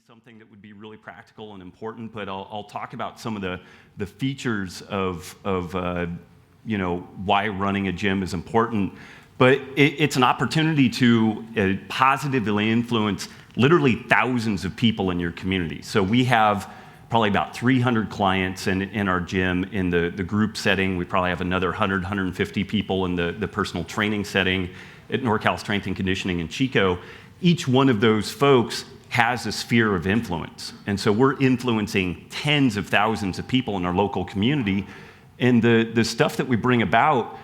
something that would be really practical and important, but I'll talk about some of the features of why running a gym is important. But it's an opportunity to positively influence literally thousands of people in your community. So we have probably about 300 clients in our gym in the group setting. We probably have another 100, 150 people in the personal training setting at NorCal Strength and Conditioning in Chico. Each one of those folks has a sphere of influence. And so we're influencing tens of thousands of people in our local community. And the stuff that we bring about,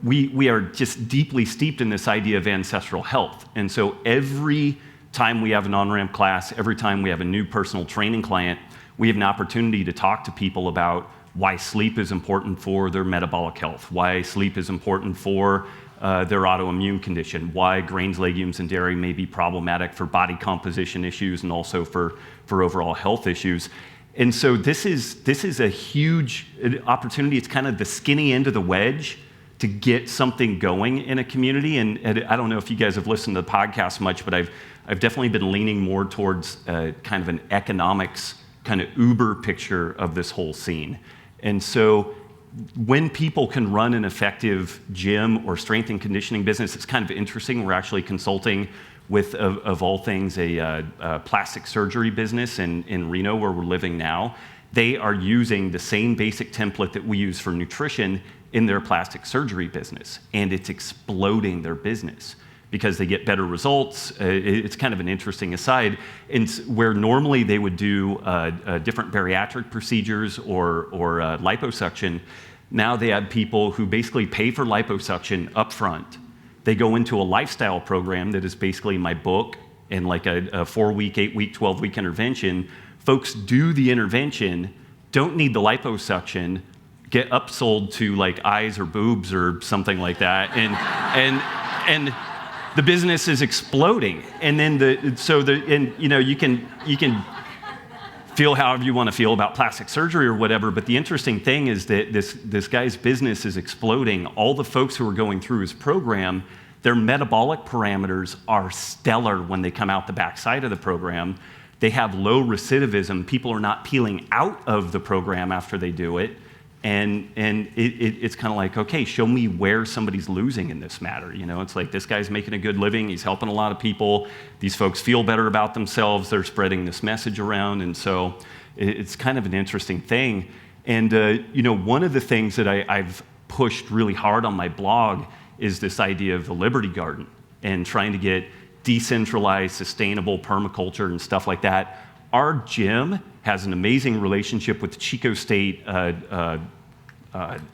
we are just deeply steeped in this idea of ancestral health. And so every time we have an on-ramp class, every time we have a new personal training client, we have an opportunity to talk to people about why sleep is important for their metabolic health, why sleep is important for their autoimmune condition, why grains, legumes, and dairy may be problematic for body composition issues and also for overall health issues. And so this is a huge opportunity. It's kind of the skinny end of the wedge to get something going in a community. And I don't know if you guys have listened to the podcast much, but I've definitely been leaning more towards kind of an economics kind of Uber picture of this whole scene. And so when people can run an effective gym or strength and conditioning business, it's kind of interesting. We're actually consulting with, of all things, a plastic surgery business in Reno, where we're living now. They are using the same basic template that we use for nutrition in their plastic surgery business, and it's exploding their business because they get better results. It's kind of an interesting aside. And where normally they would do different bariatric procedures or liposuction, now they have people who basically pay for liposuction up front. They go into a lifestyle program that is basically my book and like a 4-week, 8-week, 12-week intervention. Folks do the intervention, don't need the liposuction, get upsold to like eyes or boobs or something like that, and the business is exploding. And then you can feel however you want to feel about plastic surgery or whatever, but the interesting thing is that this guy's business is exploding. All the folks who are going through his program, their metabolic parameters are stellar when they come out the backside of the program. They have low recidivism. People are not peeling out of the program after they do it. And it's kind of like, okay, show me where somebody's losing in this matter. It's like this guy's making a good living. He's helping a lot of people. These folks feel better about themselves. They're spreading this message around. And so it's kind of an interesting thing. And, one of the things that I've pushed really hard on my blog is this idea of the Liberty Garden and trying to get decentralized, sustainable permaculture and stuff like that. Our gym has an amazing relationship with the Chico State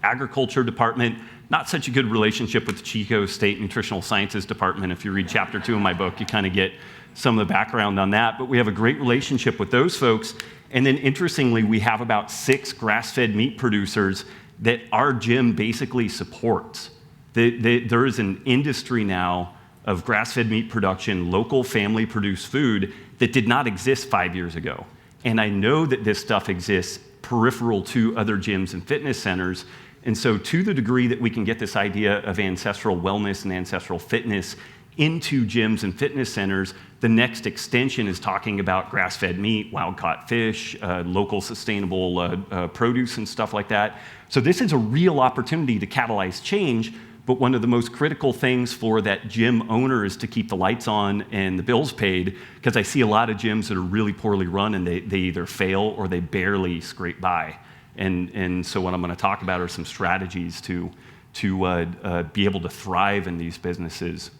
Agriculture Department. Not such a good relationship with the Chico State Nutritional Sciences Department. If you read chapter 2 of my book, you kind of get some of the background on that. But we have a great relationship with those folks. And then interestingly, we have about 6 grass-fed meat producers that our gym basically supports. There is an industry now of grass-fed meat production, local family-produced food that did not exist 5 years ago. And I know that this stuff exists peripheral to other gyms and fitness centers. And so to the degree that we can get this idea of ancestral wellness and ancestral fitness into gyms and fitness centers, the next extension is talking about grass-fed meat, wild-caught fish, local sustainable produce and stuff like that. So this is a real opportunity to catalyze change. But one of the most critical things for that gym owner is to keep the lights on and the bills paid, because I see a lot of gyms that are really poorly run and they either fail or they barely scrape by. And so what I'm going to talk about are some strategies to be able to thrive in these businesses